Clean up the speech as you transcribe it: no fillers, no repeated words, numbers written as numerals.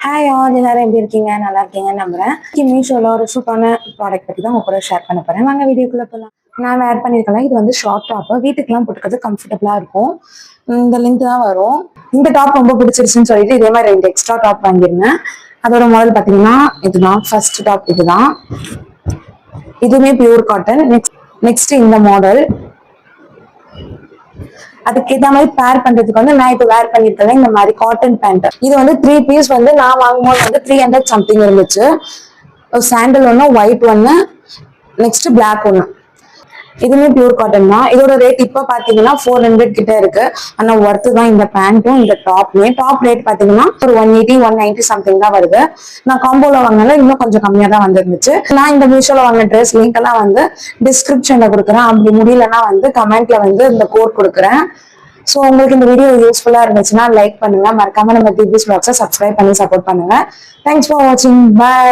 Hi all, எல்லாரும் எப்படி இருக்கீங்க? நல்லா இருக்கீங்கன்னு நம்புறேன். மீஷோல ஒரு சூப்பரான ப்ராடக்ட் பத்தி தான் உங்க கூட ஷேர் பண்ண போறேன். வாங்க வீடியோக்குள்ள போகலாம். நான் வேர் பண்ணியிருக்கலாம். இது வந்து ஷார்ட் டாப், வீட்டுக்கெல்லாம் போட்டுக்கிறது கம்ஃபர்டபுளா இருக்கும். இந்த லென்த் தான் வரும். இந்த டாப் ரொம்ப பிடிச்சிருச்சுன்னு சொல்லிட்டு இதே மாதிரி 2 எக்ஸ்ட்ரா டாப் வாங்கியிருந்தேன். அதோட மாடல் பாத்தீங்கன்னா இதுதான் ஃபர்ஸ்ட் டாப். இதுதான், இதுவுமே பியூர் காட்டன். நெக்ஸ்ட் இந்த மாடல். அதுக்கு ஏற்ற மாதிரி பேர் பண்றதுக்கு வந்து நான் இப்போ வேர் பண்ணிருக்கேன் இந்த மாதிரி காட்டன் பேண்ட். இது வந்து 3 பீஸ் வந்து நான் வாங்கும்போது வந்து 300 சம்திங் இருந்துச்சு. சாண்டல் ஒன்று, ஒயிட் ஒன்று, நெக்ஸ்ட் பிளாக் ஒன்று. இதுவுமே பியூர் காட்டன் தான். இதோட ரேட் இப்போ பாத்தீங்கன்னா 400 கிட்ட இருக்கு. ஆனா ஒர்த்து தான் இந்த பேண்ட்டும் இந்த டாப்மே. டாப் ரேட் பாத்தீங்கன்னா ஒரு 180 190 சம்திங் தான் வருது. நான் காம்போல வாங்கினால இன்னும் கொஞ்சம் கம்மியா தான் வந்துருந்துச்சு. நான் இந்த மீஷோல வாங்கின ட்ரெஸ் லிங்க் எல்லாம் வந்து டிஸ்கிரிப்ஷன்ல கொடுக்குறேன். அப்படி முடியலன்னா வந்து கமெண்ட்ல வந்து இந்த கோட் கொடுக்குறேன். ஸோ உங்களுக்கு இந்த வீடியோ யூஸ்ஃபுல்லா இருந்துச்சுன்னா லைக் பண்ணுங்க. மறக்காம நம்ம டிபிஸ் வ்ளாக்ஸை சப்ஸ்கிரைப் பண்ணி சப்போர்ட் பண்ணுங்க. தேங்க்ஸ் ஃபார் வாட்சிங். பை.